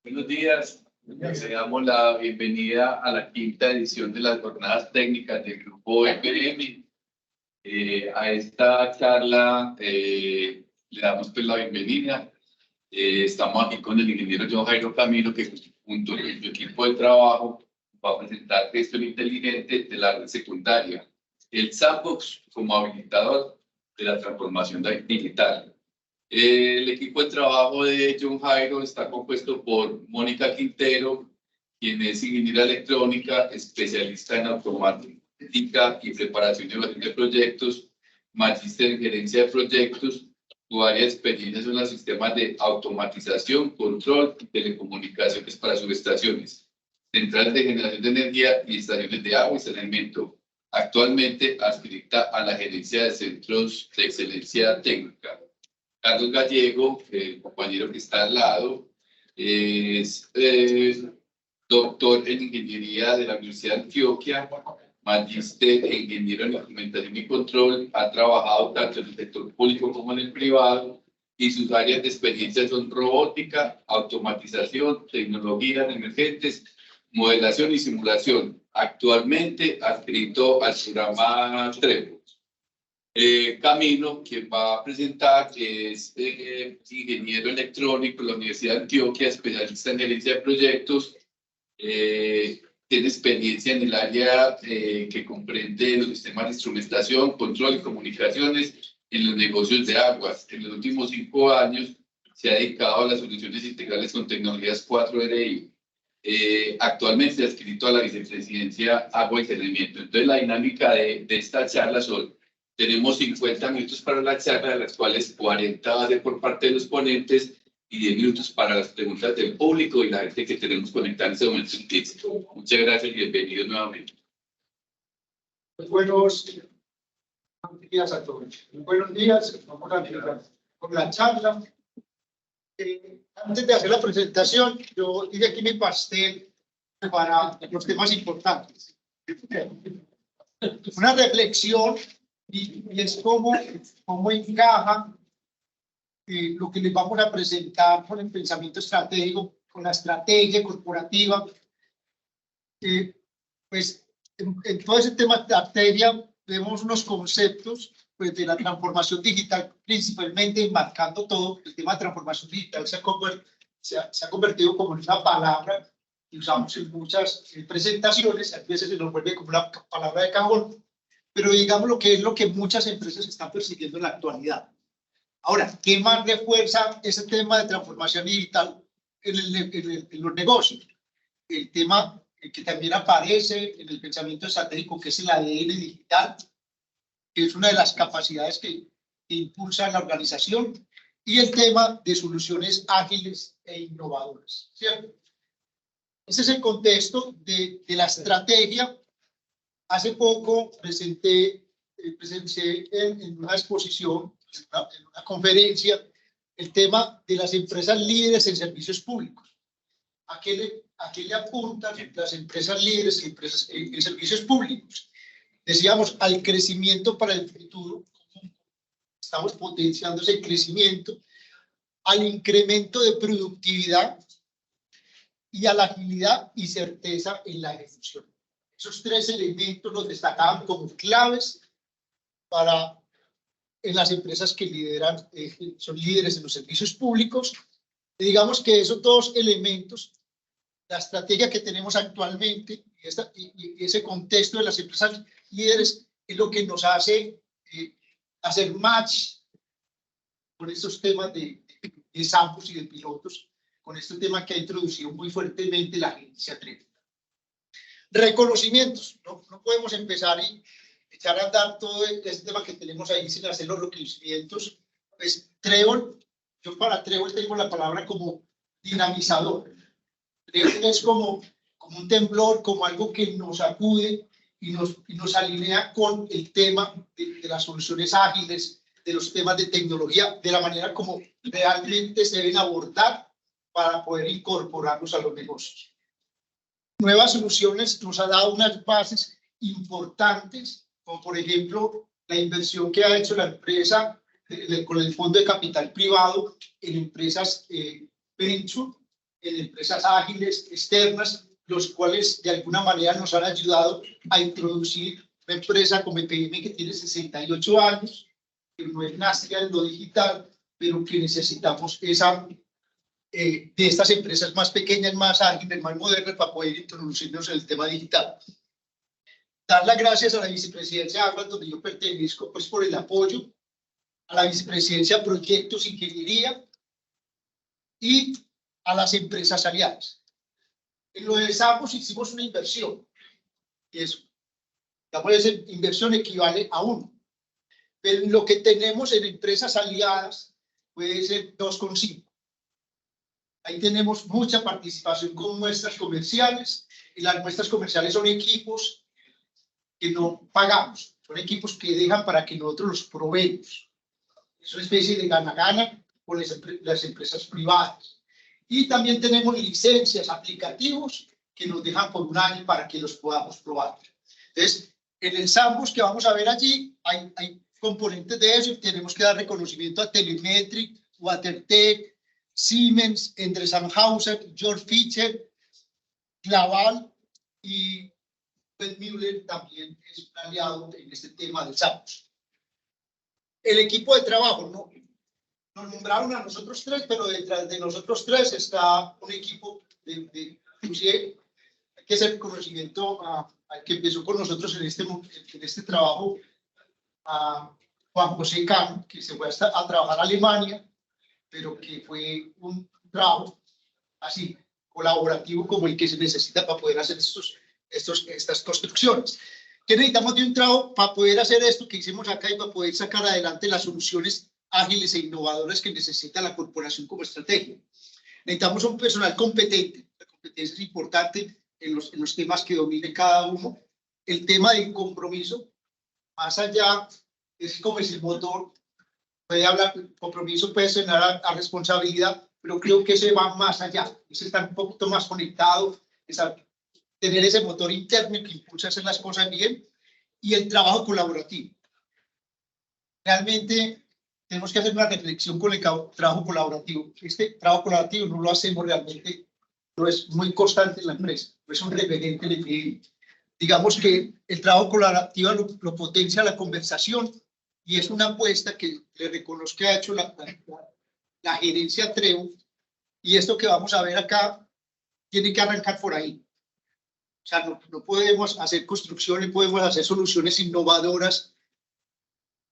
Buenos días. Le damos la bienvenida a la quinta edición de las jornadas técnicas del Grupo EPM. A esta charla le damos pues la bienvenida. Estamos aquí con el ingeniero John Jairo Camilo, que junto con su equipo de trabajo va a presentar gestión inteligente de la red secundaria, el Sandbox como habilitador de la transformación digital. El equipo de trabajo de John Jairo está compuesto por Mónica Quintero, quien es ingeniera electrónica, especialista en automática y preparación y evaluación de proyectos, magíster en gerencia de proyectos. Su área de experiencia son los sistemas de automatización, control y telecomunicaciones para subestaciones, centrales de generación de energía y estaciones de agua y saneamiento. Actualmente adscrita a la gerencia de centros de excelencia técnica. Carlos Gallego, el compañero que está al lado, es doctor en ingeniería de la Universidad de Antioquia, magíster en ingeniero en implementación y control, ha trabajado tanto en el sector público como en el privado y sus áreas de experiencia son robótica, automatización, tecnologías emergentes, modelación y simulación. Actualmente adscrito al programa Trevo. Camilo, quien va a presentar, es ingeniero electrónico de la Universidad de Antioquia, especialista en gerencia de proyectos, tiene experiencia en el área que comprende los sistemas de instrumentación, control y comunicaciones en los negocios de aguas. En los últimos 5 años se ha dedicado a las soluciones integrales con tecnologías 4RI. Actualmente es adscrito a la vicepresidencia Agua y Saneamiento. Entonces, la dinámica de esta charla son: tenemos 50 minutos para la charla, de las cuales 40 va a ser por parte de los ponentes y 10 minutos para las preguntas del público y la gente que tenemos conectada en este momento en Teams. Muchas gracias y bienvenidos nuevamente. Buenos días a todos. Buenos días. Vamos a empezar con la charla. Antes de hacer la presentación, yo hice aquí mi pastel para los temas importantes. Una reflexión y es cómo encaja lo que les vamos a presentar con el pensamiento estratégico, con la estrategia corporativa. Pues en todo ese tema de estrategia vemos unos conceptos pues, de la transformación digital, principalmente enmarcando todo. El tema de transformación digital se ha convertido como en una palabra que usamos en muchas presentaciones, a veces se nos vuelve como una palabra de cajón, pero digamos lo que es lo que muchas empresas están persiguiendo en la actualidad. Ahora, ¿qué más refuerza ese tema de transformación digital en los negocios? El tema que también aparece en el pensamiento estratégico, que es el ADN digital, que es una de las capacidades que impulsa la organización, y el tema de soluciones ágiles e innovadoras, ¿cierto? Ese es el contexto de la estrategia. Hace poco presencié en una exposición, en una conferencia, el tema de las empresas líderes en servicios públicos. ¿A qué le apuntan las empresas líderes en servicios públicos? Decíamos, al crecimiento para el futuro. Estamos potenciando ese crecimiento, al incremento de productividad y a la agilidad y certeza en la ejecución. Esos 3 elementos los destacaban como claves en las empresas que lideran, son líderes en los servicios públicos. Y digamos que esos 2 elementos, la estrategia que tenemos actualmente y ese contexto de las empresas líderes, es lo que nos hace hacer match con estos temas de samples y de pilotos, con este tema que ha introducido muy fuertemente la agencia Trevo. Reconocimientos. No podemos empezar y echar a andar todo este tema que tenemos ahí sin hacer los reconocimientos. Pues Trevo, yo para Trevo tengo la palabra como dinamizador. Trevo es como un temblor, como algo que nos sacude y nos alinea con el tema de las soluciones ágiles, de los temas de tecnología, de la manera como realmente se deben abordar para poder incorporarlos a los negocios. Nuevas soluciones nos ha dado unas bases importantes, como por ejemplo la inversión que ha hecho la empresa con el fondo de capital privado en empresas venture, en empresas ágiles externas, los cuales de alguna manera nos han ayudado a introducir una empresa como EPM que tiene 68 años, que no es nacida en lo digital, pero que necesitamos de estas empresas más pequeñas, más ágiles, más modernas para poder introducirnos en el tema digital. Dar las gracias a la vicepresidencia de Aguas, donde yo pertenezco, pues por el apoyo, a la vicepresidencia de Proyectos, Ingeniería y a las empresas aliadas. En lo de Sambos hicimos una inversión, que es, esa inversión equivale a 1. Pero lo que tenemos en empresas aliadas puede ser 2,5. Ahí tenemos mucha participación con muestras comerciales, y las muestras comerciales son equipos que no pagamos, son equipos que dejan para que nosotros los probemos. Es una especie de gana-gana con las empresas privadas. Y también tenemos licencias, aplicativos, que nos dejan por 1 año para que los podamos probar. Entonces, en el Sambos que vamos a ver allí, hay componentes de eso, y tenemos que dar reconocimiento a Telemetric, WaterTech, Siemens, Endresen Hauser, Georg Fischer, Claval y Müller también es un aliado en este tema del Sambos. El equipo de trabajo, ¿no? Nos nombraron a nosotros 3, pero detrás de nosotros 3 está un equipo inclusive hay que hacer reconocimiento al que empezó con nosotros en este trabajo, a Juan José Cano, que se fue a trabajar a Alemania, pero que fue un trabajo así colaborativo como el que se necesita para poder hacer estas construcciones. ¿Qué necesitamos de un trabajo para poder hacer esto que hicimos acá y para poder sacar adelante las soluciones ágiles e innovadoras que necesita la corporación como estrategia? Necesitamos un personal competente. La competencia es importante en los temas que domine cada uno. El tema del compromiso, más allá, es como es el motor. Puede hablar, compromiso puede sonar a responsabilidad, pero creo que ese va más allá. Es estar un poquito más conectado, es tener ese motor interno que impulsa a hacer las cosas bien, y el trabajo colaborativo. Realmente tenemos que hacer una reflexión con el trabajo colaborativo. Este trabajo colaborativo no lo hacemos realmente, no es muy constante en la empresa, no es un referente de que, digamos que el trabajo colaborativo lo potencia la conversación, y es una apuesta que le reconozco que ha hecho la gerencia Treo, y esto que vamos a ver acá tiene que arrancar por ahí. O sea, no podemos hacer construcciones, podemos hacer soluciones innovadoras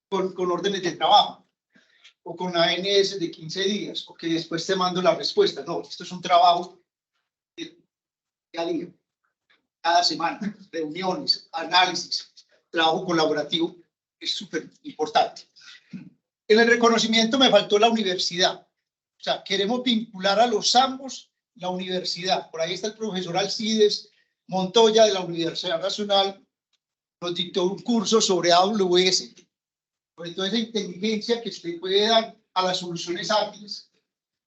con órdenes de trabajo, o con ANS de 15 días, o que después te mando la respuesta. No, esto es un trabajo de cada día, cada semana, reuniones, análisis, trabajo colaborativo, es súper importante. En el reconocimiento me faltó la universidad. O sea, queremos vincular a los Sambos la universidad. Por ahí está el profesor Alcides Montoya de la Universidad Nacional, nos dictó un curso sobre AWS, sobre toda esa inteligencia que se puede dar a las soluciones ágiles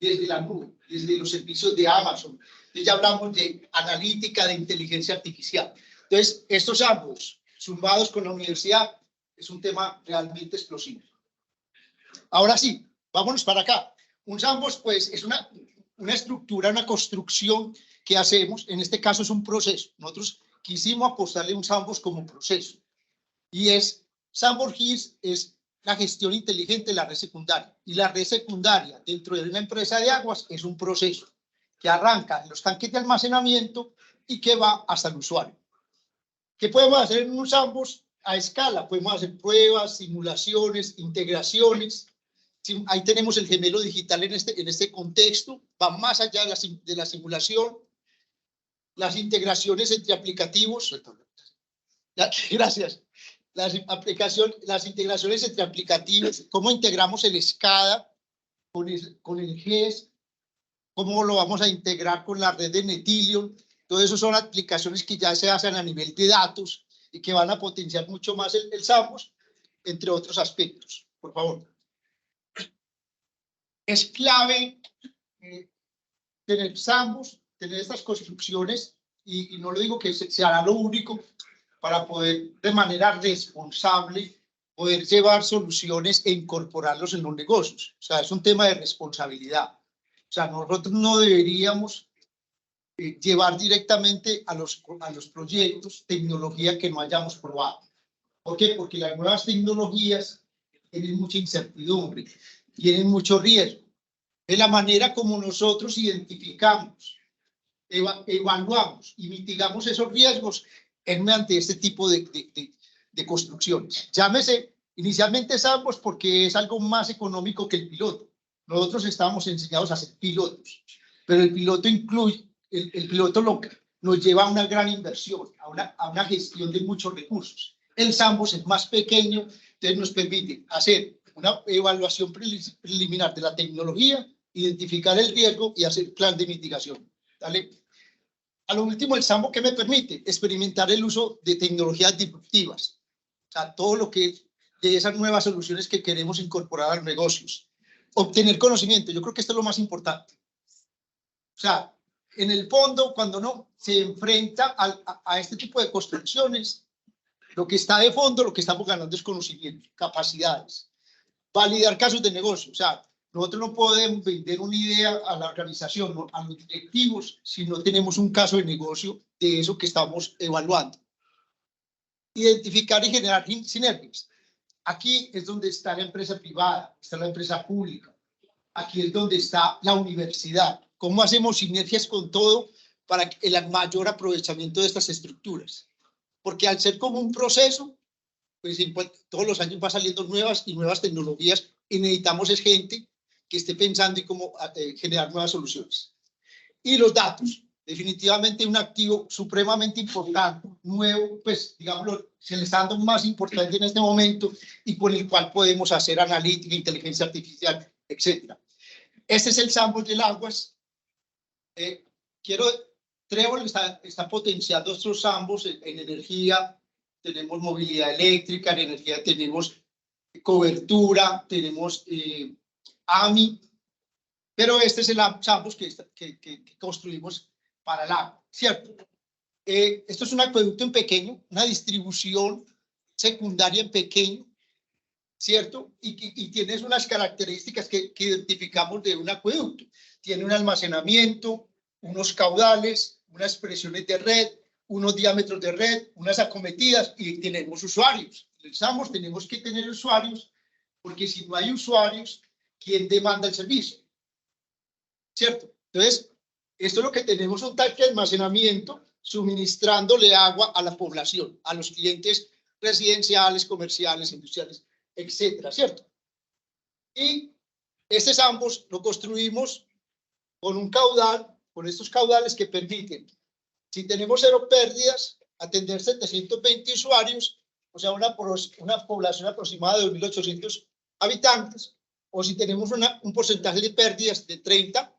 desde la nube, desde los servicios de Amazon. Entonces ya hablamos de analítica, de inteligencia artificial. Entonces, estos ambos, sumados con la universidad, es un tema realmente explosivo. Ahora sí, vámonos para acá. Un Sambos, pues, es una estructura, una construcción que hacemos. En este caso es un proceso. Nosotros quisimos apostarle un Sambos como proceso. Y Sambos GIS es la gestión inteligente de la red secundaria. Y la red secundaria dentro de una empresa de aguas es un proceso que arranca en los tanques de almacenamiento y que va hasta el usuario. ¿Qué podemos hacer en un Sambos? A escala, podemos hacer pruebas, simulaciones, integraciones. Ahí tenemos el gemelo digital en este contexto, va más allá de la simulación, las integraciones entre aplicativos. Gracias. Las integraciones entre aplicativos, cómo integramos el SCADA con el GES, cómo lo vamos a integrar con la red de Netillion. Todo eso son aplicaciones que ya se hacen a nivel de datos y que van a potenciar mucho más el Sambos, entre otros aspectos. Por favor. Es clave tener Sambos, tener estas construcciones, y no lo digo que sea lo único, para poder de manera responsable poder llevar soluciones e incorporarlos en los negocios. O sea, es un tema de responsabilidad. O sea, nosotros no deberíamos llevar directamente a los proyectos tecnología que no hayamos probado. ¿Por qué? Porque las nuevas tecnologías tienen mucha incertidumbre, tienen mucho riesgo. De la manera como nosotros identificamos, evaluamos y mitigamos esos riesgos es mediante este tipo de construcciones. Llámese inicialmente SAMBOS porque es algo más económico que el piloto. Nosotros estábamos enseñados a hacer pilotos, pero el piloto incluye, el piloto nos lleva a una gran inversión, a una gestión de muchos recursos. El SAMBOS es más pequeño, entonces nos permite hacer una evaluación preliminar de la tecnología, identificar el riesgo y hacer plan de mitigación. ¿Vale? A lo último, el SAMBOS, ¿qué me permite? Experimentar el uso de tecnologías disruptivas. O sea, todo lo que de esas nuevas soluciones que queremos incorporar a los negocios. Obtener conocimiento, yo creo que esto es lo más importante. O sea, en el fondo, cuando uno se enfrenta a este tipo de construcciones, lo que está de fondo, lo que estamos ganando es conocimiento, capacidades, validar casos de negocio. O sea, nosotros no podemos vender una idea a la organización, a los directivos, si no tenemos un caso de negocio de eso que estamos evaluando. Identificar y generar sinergias. Aquí es donde está la empresa privada, está la empresa pública. Aquí es donde está la universidad. ¿Cómo hacemos sinergias con todo para el mayor aprovechamiento de estas estructuras? Porque al ser como un proceso, pues todos los años va saliendo nuevas y nuevas tecnologías y necesitamos es gente que esté pensando en cómo generar nuevas soluciones. Y los datos, definitivamente un activo supremamente importante, nuevo, pues digámoslo, se le está dando más importante en este momento y con el cual podemos hacer analítica, inteligencia artificial, etcétera. Este es el SAMBOS del Aguas. Trébol está potenciando estos SAMBOS en energía. Tenemos movilidad eléctrica, en energía tenemos cobertura, tenemos AMI, pero este es el SAMBOS que construimos para el agua, ¿cierto? Esto es un acueducto en pequeño, una distribución secundaria en pequeño, ¿cierto? Y tienes unas características que identificamos de un acueducto. Tiene un almacenamiento, unos caudales, unas presiones de red, unos diámetros de red, unas acometidas y tenemos usuarios. Pensamos, tenemos que tener usuarios porque si no hay usuarios, ¿quién demanda el servicio? ¿Cierto? Entonces, esto es lo que tenemos, un tanque de almacenamiento suministrándole agua a la población, a los clientes residenciales, comerciales, industriales, etcétera, ¿cierto? Y este SAMBOS lo construimos con un caudal, con estos caudales que permiten, si tenemos 0 pérdidas, atender 720 usuarios, o sea, una población aproximada de 2.800 habitantes, o si tenemos un porcentaje de pérdidas de 30,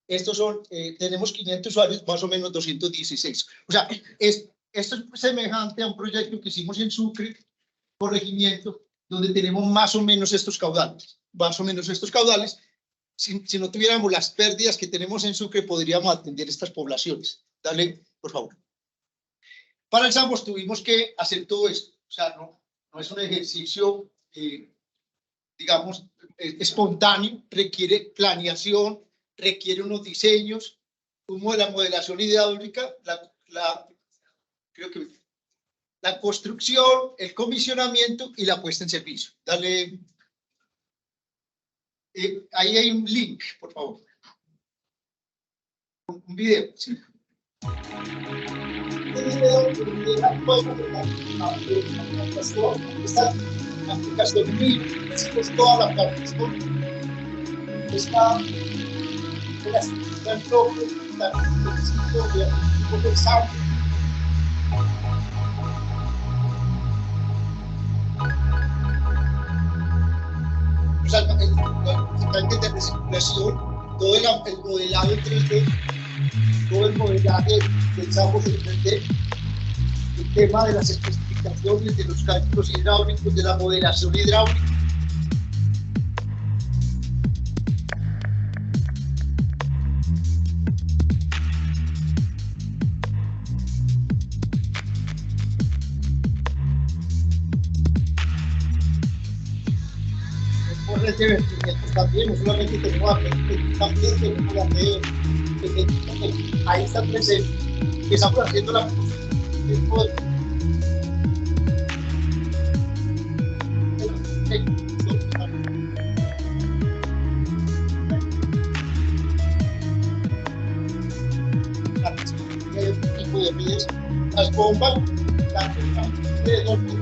estos son, tenemos 500 usuarios, más o menos 216. O sea, esto es semejante a un proyecto que hicimos en Sucre, corregimiento, donde tenemos más o menos estos caudales. Si no tuviéramos las pérdidas que tenemos en Sucre, podríamos atender estas poblaciones. Dale, por favor. Para el SAMBOS tuvimos que hacer todo esto. O sea, no es un ejercicio, digamos, espontáneo, requiere planeación, requiere unos diseños, como la modelación hidráulica, creo que la construcción, el comisionamiento y la puesta en servicio. Dale. Ahí hay un link, por favor. Un video, sí. Esta aplicación es toda la aplicación. Está en la estructura del propio, el SAMBOS. O sea, el tanque de recirculación, todo el modelado en 3D, todo el modelaje del SAMBOS en 3D, el tema de las especificaciones, de los cálculos hidráulicos, de la modelación hidráulica. de vertimientos también, no solamente tenemos también tenemos la red, ahí está presente, estamos haciendo la tipo de redes, las bombas, de norte.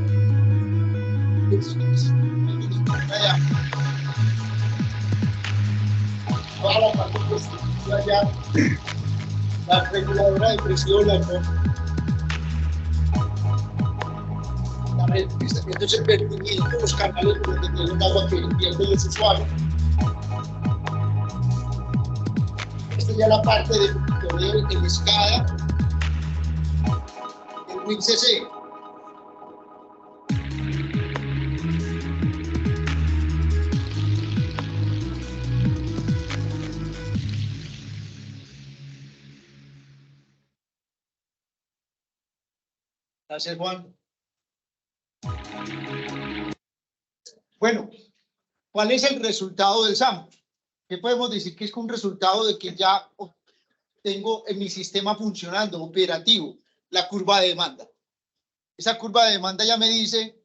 Toda la parte positiva allá, la reguladora de presión, la red, entonces el vertimiento, los canales por donde tiene el agua que pierden los usuarios. Esta ya la parte de monitoreo en escala, el WinCC. Gracias, Juan. Bueno, ¿cuál es el resultado del SAMP? ¿Qué podemos decir que es un resultado de que ya tengo en mi sistema funcionando, operativo, la curva de demanda? Esa curva de demanda ya me dice,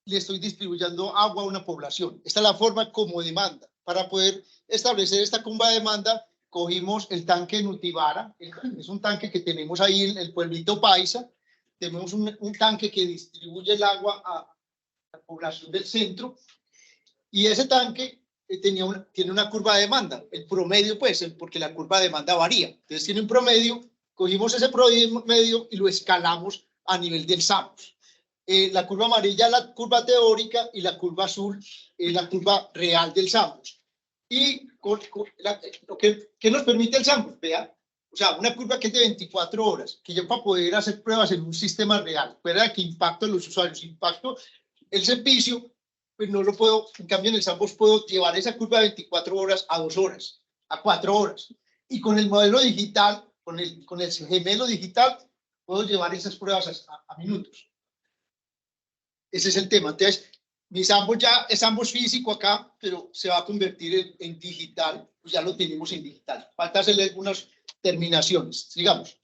le estoy distribuyendo agua a una población. Esta es la forma como demanda. Para poder establecer esta curva de demanda, cogimos el tanque Nutibara, es un tanque que tenemos ahí en el pueblito Paisa. Tenemos un tanque que distribuye el agua a la población del centro, y ese tanque tiene una curva de demanda, el promedio pues, porque la curva de demanda varía, entonces tiene un promedio, cogimos ese promedio y lo escalamos a nivel del SAMUS. La curva amarilla es la curva teórica y la curva azul es la curva real del SAMUS. Y ¿qué nos permite el SAMUS? Vea, o sea, una curva que es de 24 horas, que yo para poder hacer pruebas en un sistema real, fuera de que impacto en los usuarios, impacto el servicio, pues no lo puedo, en cambio en el SAMUS puedo llevar esa curva de 24 horas a 2 horas, a 4 horas. Y con el modelo digital, con el gemelo digital, puedo llevar esas pruebas a minutos. Ese es el tema. Entonces, mi SAMUS ya es SAMUS físico acá, pero se va a convertir en digital, pues ya lo tenemos en digital. Falta hacerle algunas terminaciones, digamos.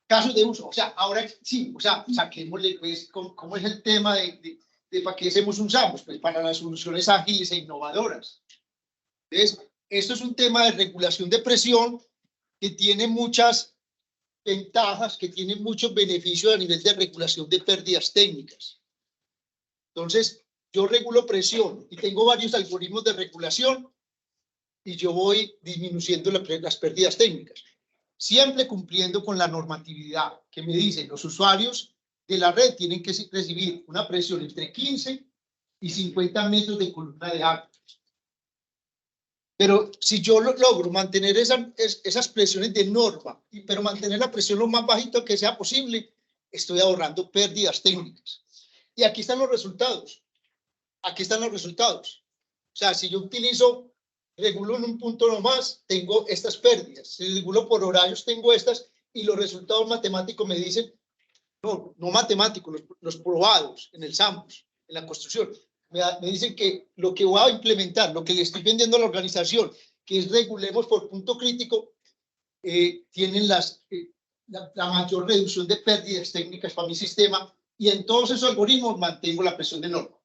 Casos de uso, o sea, ahora sí, o sea, saquémosle, pues, ¿cómo es el tema de para qué hacemos un SAMUS? Pues para las soluciones ágiles e innovadoras. Entonces, esto es un tema de regulación de presión que tiene muchas ventajas, que tiene muchos beneficios a nivel de regulación de pérdidas técnicas. Entonces, yo regulo presión y tengo varios algoritmos de regulación y yo voy disminuyendo las pérdidas técnicas, siempre cumpliendo con la normatividad que me dice los usuarios de la red tienen que recibir una presión entre 15 y 50 metros de columna de agua. Pero si yo logro mantener esas presiones de norma, pero mantener la presión lo más bajito que sea posible, estoy ahorrando pérdidas técnicas. Y aquí están los resultados. Aquí están los resultados. O sea, si yo regulo en un punto nomás, tengo estas pérdidas. Si regulo por horarios, tengo estas, y los resultados matemáticos me dicen, no matemáticos, los probados en el SAMUS, en la construcción, me dicen que lo que voy a implementar, lo que le estoy vendiendo a la organización, que es regulemos por punto crítico, tienen la mayor reducción de pérdidas técnicas para mi sistema, y en todos esos algoritmos mantengo la presión de norma.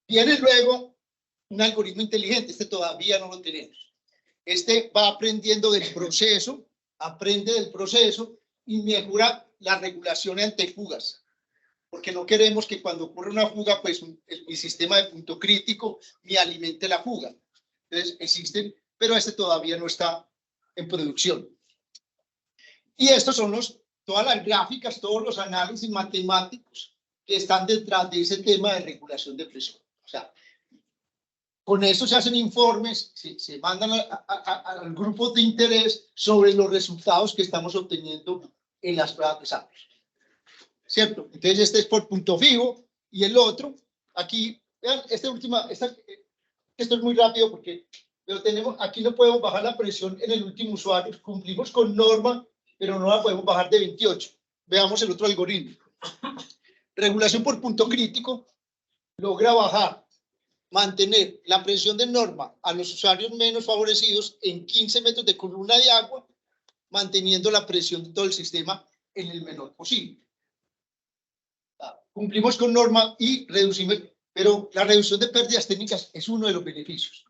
Viene luego un algoritmo inteligente, este todavía no lo tenemos. Este va aprendiendo del proceso, aprende del proceso y mejora la regulación ante fugas. Porque no queremos que cuando ocurre una fuga, pues mi sistema de punto crítico me alimente la fuga. Entonces existen, pero este todavía no está en producción. Y estos son todas las gráficas, todos los análisis matemáticos que están detrás de ese tema de regulación de presión. O sea, con eso se hacen informes, se mandan al grupo de interés sobre los resultados que estamos obteniendo en las pruebas de SAMUS. ¿Cierto? Entonces este es por punto fijo, y el otro, aquí, vean, esto es muy rápido porque aquí no podemos bajar la presión en el último usuario, cumplimos con norma, pero no la podemos bajar de 28. Veamos el otro algoritmo. Regulación por punto crítico. logra mantener la presión de norma a los usuarios menos favorecidos en 15 metros de columna de agua, manteniendo la presión de todo el sistema en el menor posible. Cumplimos con norma y reducimos, pero la reducción de pérdidas técnicas es uno de los beneficios.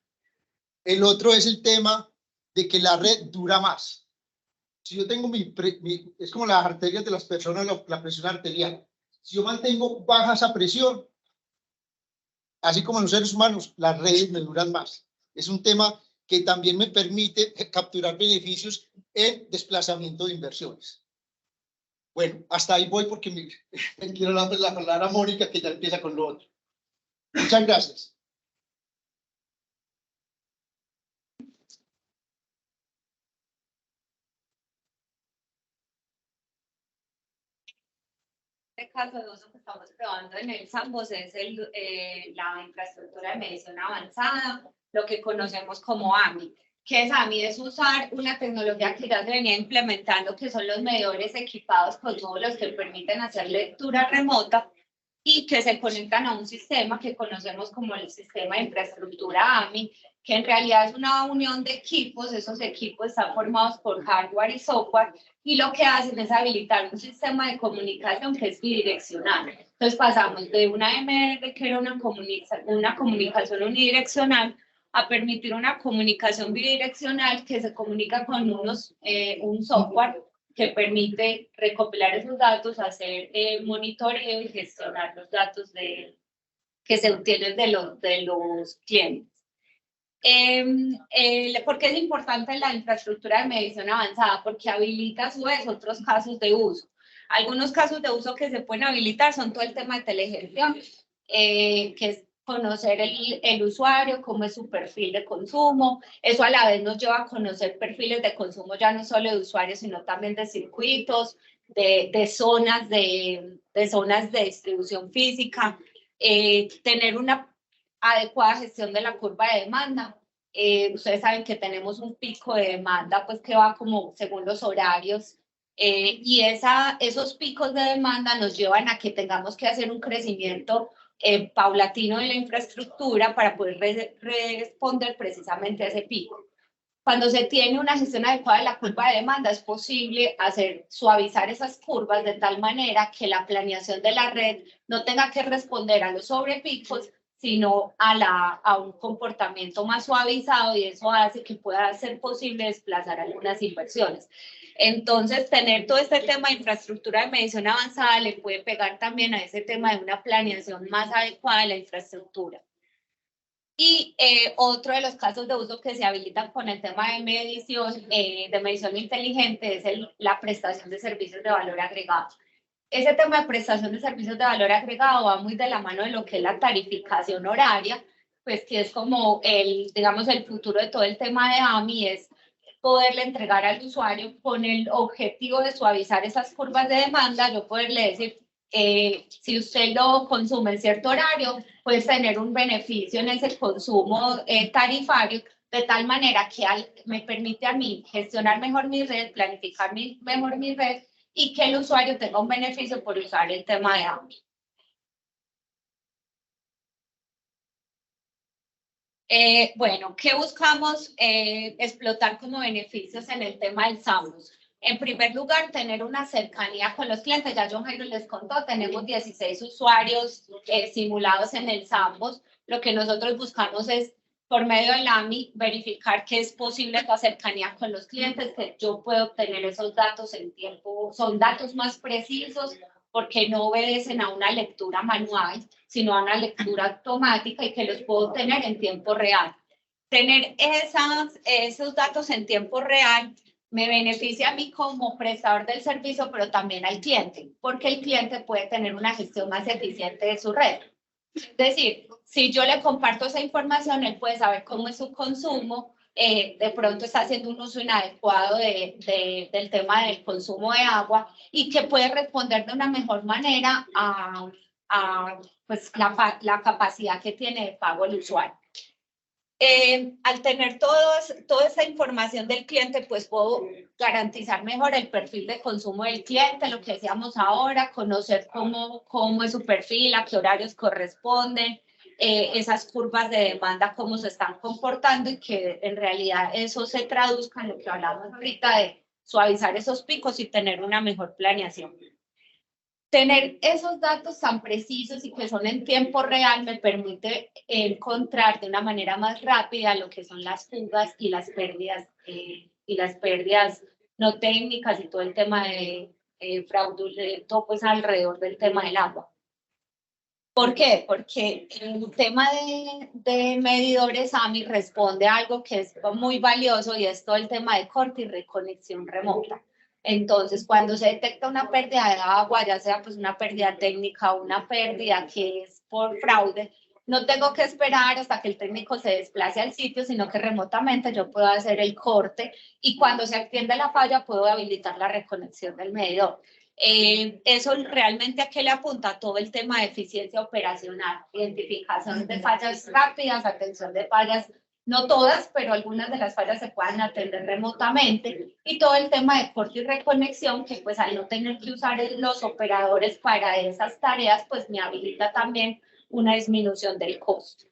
El otro es el tema de que la red dura más. Si yo tengo es como las arterias de las personas, la presión arterial. Si yo mantengo baja esa presión, así como en los seres humanos, las redes me duran más. Es un tema que también me permite capturar beneficios en desplazamiento de inversiones. Bueno, hasta ahí voy porque me quiero hablar a Mónica, que ya empieza con lo otro. Muchas gracias. Este caso de uso que estamos probando en el Sambos es la infraestructura de medición avanzada, lo que conocemos como AMI. ¿Qué es AMI? Es usar una tecnología que ya se venía implementando, que son los medidores equipados con módulos que permiten hacer lectura remota y que se conectan a un sistema que conocemos como el sistema de infraestructura AMI, que en realidad es una unión de equipos. Esos equipos están formados por hardware y software, y lo que hacen es habilitar un sistema de comunicación que es bidireccional. Entonces pasamos de una MR, que era una comunicación unidireccional, a permitir una comunicación bidireccional que se comunica con un software que permite recopilar esos datos, hacer monitoreo y gestionar los datos que se obtienen de los clientes. ¿Por qué es importante la infraestructura de medición avanzada? Porque habilita a su vez otros casos de uso. Algunos casos de uso que se pueden habilitar son todo el tema de telegestión, que es conocer el usuario, cómo es su perfil de consumo. Eso a la vez nos lleva a conocer perfiles de consumo ya no solo de usuarios, sino también de circuitos, de zonas de distribución física, tener una adecuada gestión de la curva de demanda. Ustedes saben que tenemos un pico de demanda, pues que va como según los horarios, y esos picos de demanda nos llevan a que tengamos que hacer un crecimiento paulatino de la infraestructura para poder responder precisamente a ese pico. Cuando se tiene una gestión adecuada de la curva de demanda, es posible suavizar esas curvas de tal manera que la planeación de la red no tenga que responder a los sobrepicos, sino a un comportamiento más suavizado, y eso hace que pueda ser posible desplazar algunas inversiones. Entonces, tener todo este tema de infraestructura de medición avanzada le puede pegar también a ese tema de una planeación más adecuada de la infraestructura. Y otro de los casos de uso que se habilitan con el tema de medición inteligente es la prestación de servicios de valor agregado. Ese tema de prestación de servicios de valor agregado va muy de la mano de lo que es la tarificación horaria, pues que es como digamos, el futuro de todo el tema de AMI, es poderle entregar al usuario con el objetivo de suavizar esas curvas de demanda. Yo poderle decir, si usted lo consume en cierto horario, puede tener un beneficio en ese consumo tarifario, de tal manera que me permite a mí gestionar mejor mi red, planificar mejor mi red, y que el usuario tenga un beneficio por usar el tema de AMI. Bueno, ¿qué buscamos explotar como beneficios en el tema del Sambos? En primer lugar, tener una cercanía con los clientes. Ya John Jairo les contó, tenemos 16 usuarios simulados en el Sambos. Lo que nosotros buscamos es, por medio del AMI, verificar que es posible esta cercanía con los clientes, que yo puedo obtener esos datos en tiempo, son datos más precisos, porque no obedecen a una lectura manual, sino a una lectura automática, y que los puedo tener en tiempo real. Tener esos datos en tiempo real me beneficia a mí como prestador del servicio, pero también al cliente, porque el cliente puede tener una gestión más eficiente de su red. Es decir, si yo le comparto esa información, él puede saber cómo es su consumo, de pronto está haciendo un uso inadecuado del tema del consumo de agua, y que puede responder de una mejor manera a pues, la capacidad que tiene de pago el usuario. Al tener toda esa información del cliente, pues puedo garantizar mejor el perfil de consumo del cliente, lo que decíamos ahora, conocer cómo es su perfil, a qué horarios corresponden, esas curvas de demanda, cómo se están comportando y que en realidad eso se traduzca en lo que hablamos ahorita de suavizar esos picos y tener una mejor planeación. Tener esos datos tan precisos y que son en tiempo real me permite encontrar de una manera más rápida lo que son las fugas y las pérdidas no técnicas y todo el tema de fraudulento pues alrededor del tema del agua. ¿Por qué? Porque el tema de medidores AMI responde a algo que es muy valioso y es todo el tema de corte y reconexión remota. Entonces, cuando se detecta una pérdida de agua, ya sea pues una pérdida técnica o una pérdida que es por fraude, no tengo que esperar hasta que el técnico se desplace al sitio, sino que remotamente yo puedo hacer el corte y cuando se atiende la falla puedo habilitar la reconexión del medidor. Eso realmente a qué le apunta todo el tema de eficiencia operacional, identificación de fallas rápidas, atención de fallas, no todas, pero algunas de las fallas se pueden atender remotamente y todo el tema de corte y reconexión que pues al no tener que usar los operadores para esas tareas pues me habilita también una disminución del costo.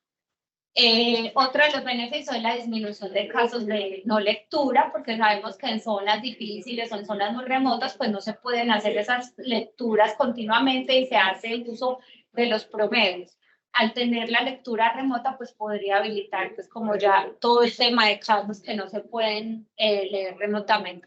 Otro de los beneficios es la disminución de casos de no lectura, porque sabemos que en zonas difíciles o en zonas muy remotas, pues no se pueden hacer esas lecturas continuamente y se hace uso de los promedios. Al tener la lectura remota, pues podría habilitar, pues como ya todo el tema de casos que no se pueden leer remotamente.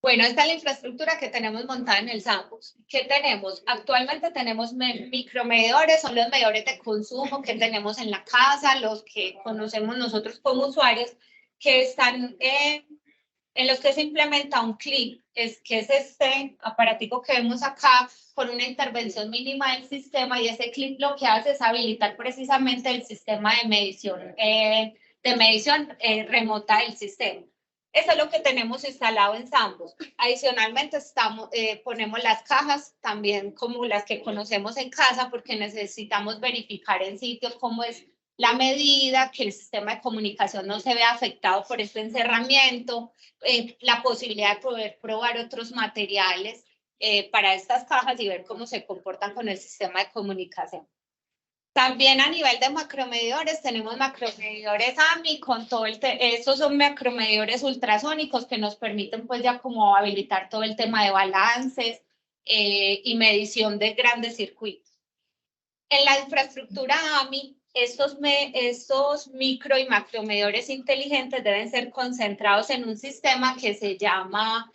Bueno, esta es la infraestructura que tenemos montada en el Sandbox. ¿Qué tenemos? Actualmente tenemos micromedidores, son los medidores de consumo que tenemos en la casa, los que conocemos nosotros como usuarios, que están en los que se implementa un clip, que es este aparatico que vemos acá, con una intervención mínima del sistema, y ese clip lo que hace es habilitar precisamente el sistema de medición remota del sistema. Eso es lo que tenemos instalado en Sandbox. Adicionalmente, ponemos las cajas también como las que conocemos en casa porque necesitamos verificar en sitio cómo es la medida, que el sistema de comunicación no se vea afectado por este encerramiento, la posibilidad de poder probar otros materiales para estas cajas y ver cómo se comportan con el sistema de comunicación. También a nivel de macromedidores, tenemos macromedidores AMI, estos son macromedidores ultrasónicos que nos permiten pues ya como habilitar todo el tema de balances y medición de grandes circuitos. En la infraestructura AMI, estos micro y macromedidores inteligentes deben ser concentrados en un sistema que se llama,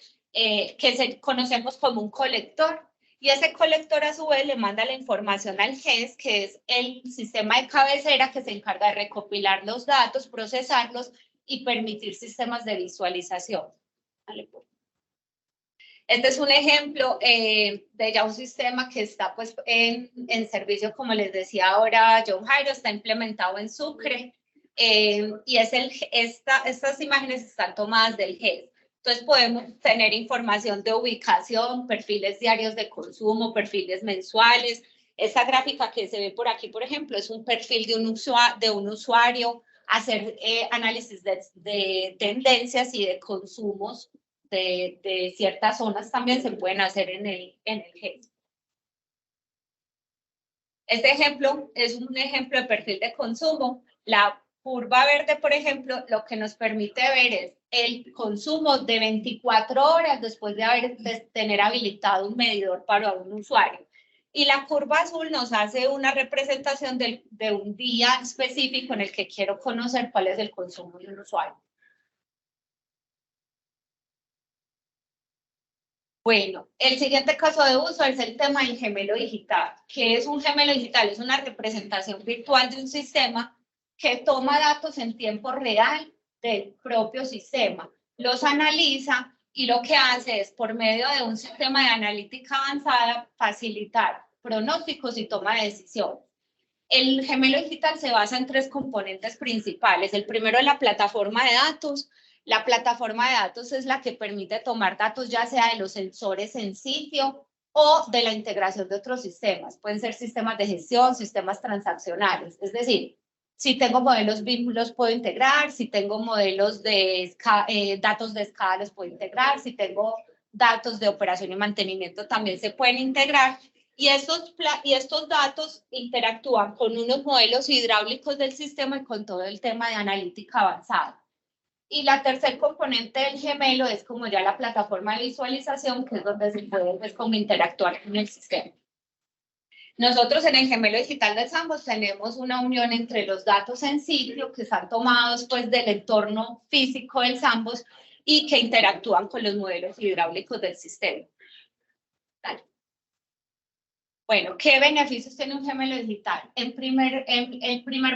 conocemos como un colector. Y ese colector a su vez le manda la información al GES, que es el sistema de cabecera que se encarga de recopilar los datos, procesarlos y permitir sistemas de visualización. Vale. Este es un ejemplo de ya un sistema que está pues en servicio, como les decía ahora John Jairo, está implementado en Sucre y estas imágenes están tomadas del GES. Entonces podemos tener información de ubicación, perfiles diarios de consumo, perfiles mensuales. Esta gráfica que se ve por aquí, por ejemplo, es un perfil de un usuario, hacer análisis de tendencias y de consumos de ciertas zonas también se pueden hacer en el GES. Este ejemplo es un ejemplo de perfil de consumo. La curva verde, por ejemplo, lo que nos permite ver es el consumo de 24 horas después de tener habilitado un medidor para un usuario. Y la curva azul nos hace una representación de un día específico en el que quiero conocer cuál es el consumo de un usuario. Bueno, el siguiente caso de uso es el tema del gemelo digital. ¿Qué es un gemelo digital? Es una representación virtual de un sistema que toma datos en tiempo real del propio sistema, los analiza y lo que hace es, por medio de un sistema de analítica avanzada, facilitar pronósticos y toma de decisiones. El gemelo digital se basa en 3 componentes principales. El primero es la plataforma de datos. La plataforma de datos es la que permite tomar datos ya sea de los sensores en sitio o de la integración de otros sistemas. Pueden ser sistemas de gestión, sistemas transaccionales. Es decir, Si tengo modelos BIM, los puedo integrar. Si tengo modelos de datos de escala, los puedo integrar. Si tengo datos de operación y mantenimiento, también se pueden integrar. Y estos datos interactúan con unos modelos hidráulicos del sistema y con todo el tema de analítica avanzada. Y la tercer componente del gemelo es como ya la plataforma de visualización, que es donde se puede pues, como interactuar con el sistema. Nosotros en el gemelo digital de Sambos tenemos una unión entre los datos en sitio que están tomados pues, del entorno físico del Sambos y que interactúan con los modelos hidráulicos del sistema. Dale. Bueno, ¿qué beneficios tiene un gemelo digital? El primer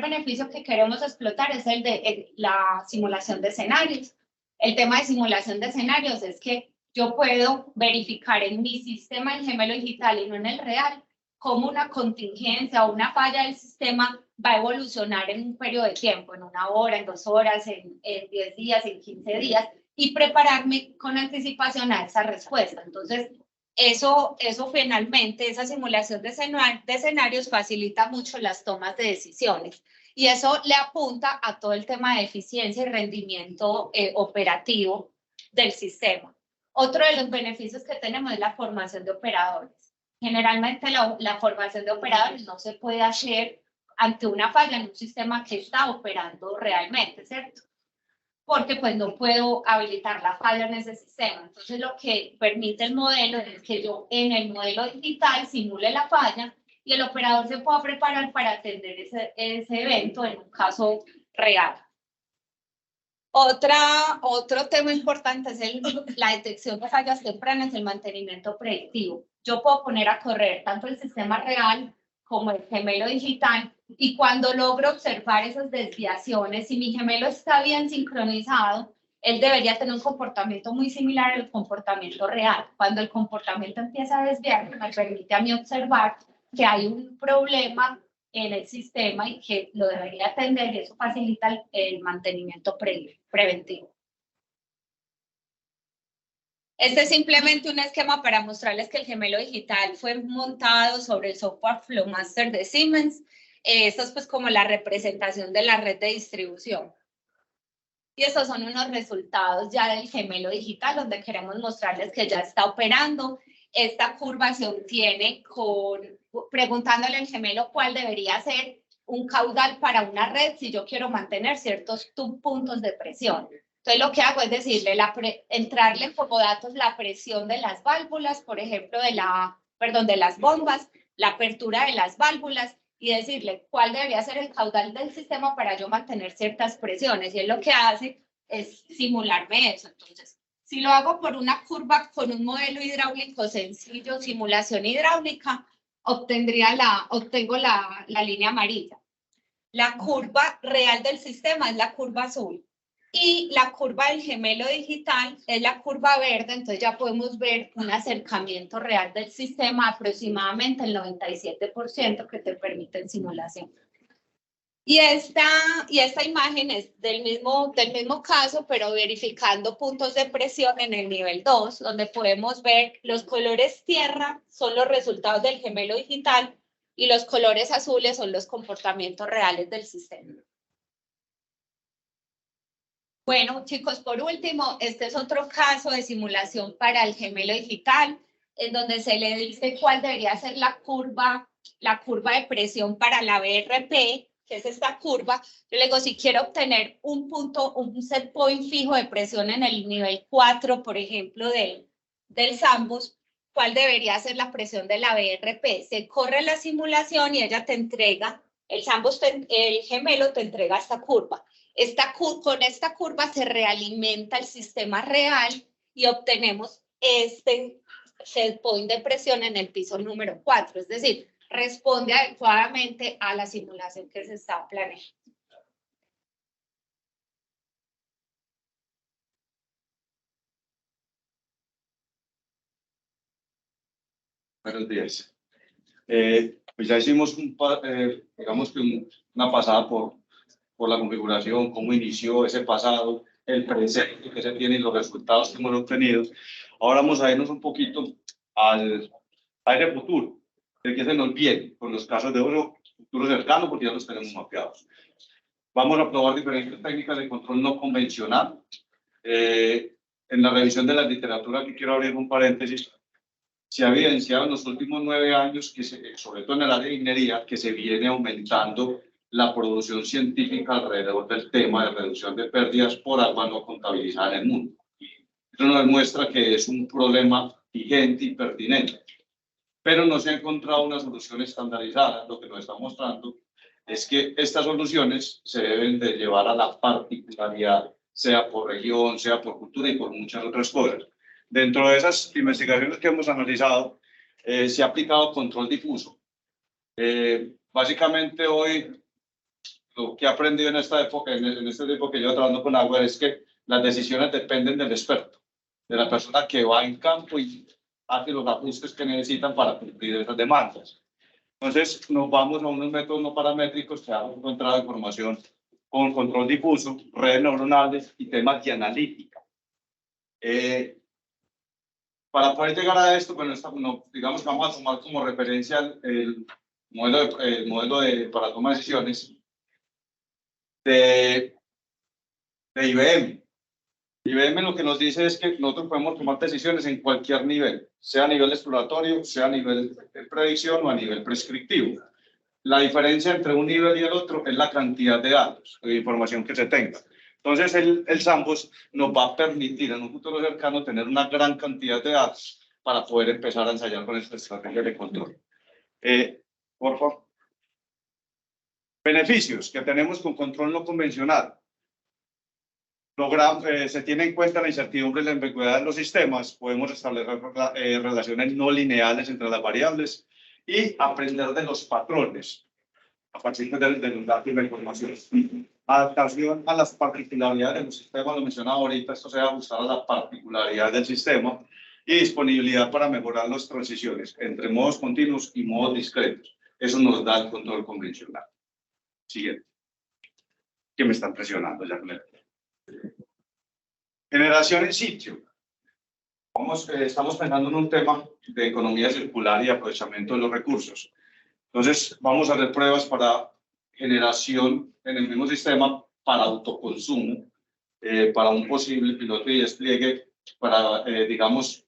beneficio que queremos explotar es el de la simulación de escenarios. El tema de simulación de escenarios es que yo puedo verificar en mi sistema el gemelo digital y no en el real cómo una contingencia o una falla del sistema va a evolucionar en un periodo de tiempo, en 1 hora, en 2 horas, en 10 días, en 15 días, y prepararme con anticipación a esa respuesta. Entonces, eso finalmente, esa simulación de escenarios facilita mucho las tomas de decisiones y eso le apunta a todo el tema de eficiencia y rendimiento operativo del sistema. Otro de los beneficios que tenemos es la formación de operadores. Generalmente la formación de operadores no se puede hacer ante una falla en un sistema que está operando realmente, ¿cierto? Porque pues no puedo habilitar la falla en ese sistema. Entonces lo que permite el modelo es que yo en el modelo digital simule la falla y el operador se pueda preparar para atender ese evento en un caso real. Otro tema importante es la detección de fallas tempranas y el mantenimiento predictivo. Yo puedo poner a correr tanto el sistema real como el gemelo digital, y cuando logro observar esas desviaciones, si mi gemelo está bien sincronizado, él debería tener un comportamiento muy similar al comportamiento real. Cuando el comportamiento empieza a desviar, me permite a mí observar que hay un problema en el sistema y que lo debería atender, y eso facilita el mantenimiento preventivo. Este es simplemente un esquema para mostrarles que el gemelo digital fue montado sobre el software Flowmaster de Siemens. Esto es pues como la representación de la red de distribución. Y estos son unos resultados ya del gemelo digital, donde queremos mostrarles que ya está operando. Esta curva se obtiene preguntándole al gemelo cuál debería ser un caudal para una red si yo quiero mantener ciertos puntos de presión. Entonces lo que hago es decirle, entrarle como datos la presión de las válvulas, por ejemplo, de las bombas, la apertura de las válvulas, y decirle cuál debería ser el caudal del sistema para yo mantener ciertas presiones. Y él lo que hace es simularme eso. Entonces, si lo hago por una curva con un modelo hidráulico sencillo, simulación hidráulica, obtengo la línea amarilla. La curva real del sistema es la curva azul. Y la curva del gemelo digital es la curva verde, entonces ya podemos ver un acercamiento real del sistema, aproximadamente el 97% que te permite en simulación. Y esta imagen es del mismo caso, pero verificando puntos de presión en el nivel 2, donde podemos ver los colores tierra son los resultados del gemelo digital y los colores azules son los comportamientos reales del sistema. Bueno, chicos, por último, este es otro caso de simulación para el gemelo digital, en donde se le dice cuál debería ser la curva de presión para la BRP, que es esta curva. Yo le digo, si quiero obtener un set point fijo de presión en el nivel 4, por ejemplo, del Sambos, ¿cuál debería ser la presión de la BRP? Se corre la simulación y ella te entrega, el gemelo te entrega esta curva. Con esta curva se realimenta el sistema real y obtenemos este set point de presión en el piso número 4, es decir, responde adecuadamente a la simulación que se está planeando. Buenos días. Pues ya hicimos digamos que una pasada por la configuración, cómo inició ese pasado, el presente que se tiene y los resultados que hemos obtenido. Ahora vamos a irnos un poquito al aire futuro. de que se nos viene con los casos de uso futuro cercano, porque ya los tenemos mapeados. Vamos a probar diferentes técnicas de control no convencional. En la revisión de la literatura, que quiero abrir un paréntesis, se ha evidenciado en los últimos 9 años, que sobre todo en el área de ingeniería, que se viene aumentando la producción científica alrededor del tema de reducción de pérdidas por agua no contabilizada en el mundo. Eso nos demuestra que es un problema vigente y pertinente, pero no se ha encontrado una solución estandarizada. Lo que nos está mostrando es que estas soluciones se deben de llevar a la particularidad, sea por región, sea por cultura y por muchas otras cosas. Dentro de esas investigaciones que hemos analizado, se ha aplicado control difuso. Básicamente hoy, lo que he aprendido en esta época, en este tiempo que yo trabajando con agua, es que las decisiones dependen del experto, de la persona que va en campo y hace los ajustes que necesitan para cumplir esas demandas. Entonces, nos vamos a unos métodos no paramétricos que han encontrado información con control difuso, redes neuronales y temas de analítica. Para poder llegar a esto, bueno, digamos que vamos a tomar como referencia el modelo para toma de decisiones de IBM. IBM lo que nos dice es que nosotros podemos tomar decisiones en cualquier nivel, sea a nivel exploratorio, sea a nivel de predicción o a nivel prescriptivo. La diferencia entre un nivel y el otro es la cantidad de datos, de información que se tenga. Entonces, el Sandbox nos va a permitir en un futuro cercano tener una gran cantidad de datos para poder empezar a ensayar con esta estrategia de control. Por favor. Beneficios que tenemos con control no convencional. Se tiene en cuenta la incertidumbre y la ambigüedad de los sistemas. Podemos establecer relaciones no lineales entre las variables y aprender de los patrones a partir de los datos y la información. Adaptación a las particularidades de los sistemas, lo mencionaba ahorita, esto se va a ajustar a la particularidad del sistema, y disponibilidad para mejorar las transiciones entre modos continuos y modos discretos. Eso nos da el control convencional. Siguiente. Que me están presionando ya con el... Generación en sitio. Estamos pensando en un tema de economía circular y aprovechamiento de los recursos. Entonces, vamos a hacer pruebas para generación en el mismo sistema para autoconsumo, para un posible piloto y despliegue, para, digamos,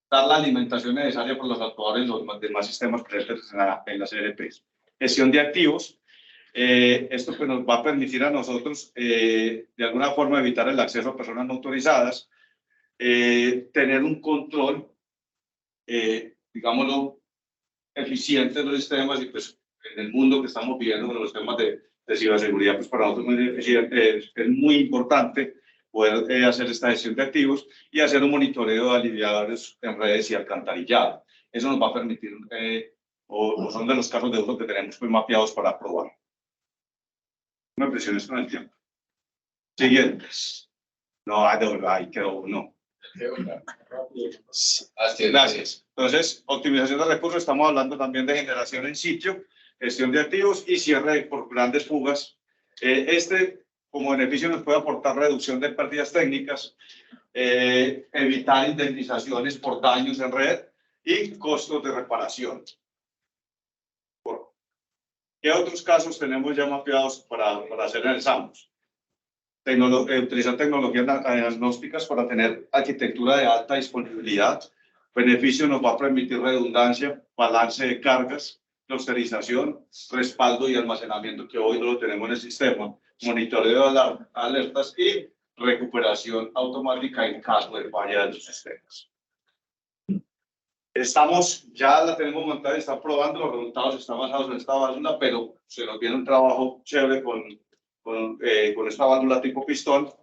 dar la alimentación necesaria por los actuadores y los demás sistemas presentes en las ERPs. Gestión de activos. Esto pues nos va a permitir a nosotros, de alguna forma, evitar el acceso a personas no autorizadas, tener un control, digámoslo, eficiente de los sistemas, y pues en el mundo que estamos viviendo con los temas de ciberseguridad, pues para nosotros es muy importante poder hacer esta gestión de activos y hacer un monitoreo de aliviadores en redes y alcantarillado. Eso nos va a permitir, o son de los casos de uso que tenemos muy mapeados para probar. No me presiones con el tiempo. Siguientes. No, ahí quedó uno. Gracias. Entonces, optimización de recursos, estamos hablando también de generación en sitio, gestión de activos y cierre por grandes fugas. Como beneficio, nos puede aportar reducción de pérdidas técnicas, evitar indemnizaciones por daños en red y costos de reparación. ¿Qué otros casos tenemos ya mapeados para hacer en el Sandbox? Utilizar tecnologías diagnósticas para tener arquitectura de alta disponibilidad. Beneficio nos va a permitir redundancia, balance de cargas, clusterización, respaldo y almacenamiento, que hoy no lo tenemos en el sistema, monitoreo de alertas y recuperación automática en caso de falla de los sistemas. Ya la tenemos montada y está probando, los resultados están basados en esta válvula, pero se nos viene un trabajo chévere con esta válvula tipo pistón.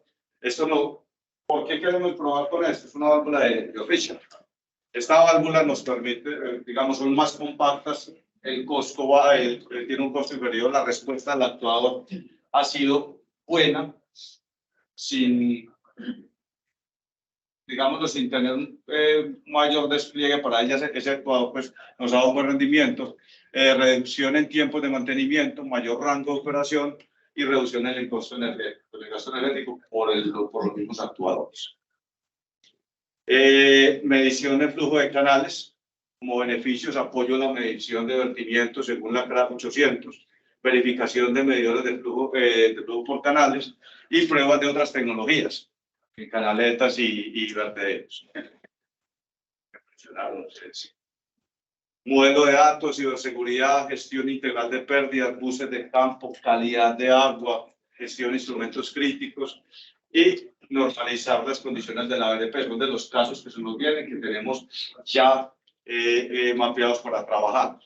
Esto no, ¿por qué queremos probar con esto? Es una válvula de Richard. Esta válvula nos permite, digamos, son más compactas, el costo tiene un costo inferior, la respuesta del actuador ha sido buena, sin tener un mayor despliegue para ella. Ese actuador pues, nos ha dado un buen rendimiento, reducción en tiempos de mantenimiento, mayor rango de operación y reducción en el costo energético por los mismos actuadores. Medición de flujo de canales. como beneficios, apoyo a la medición de vertimientos según la CRA 800, verificación de medidores de flujo por canales y pruebas de otras tecnologías, canaletas y vertederos. Modelo de datos, ciberseguridad, gestión integral de pérdidas, buses de campo, calidad de agua, gestión de instrumentos críticos y normalizar las condiciones de la BDP. Son de los casos que se nos vienen, que tenemos ya mapeados para trabajar.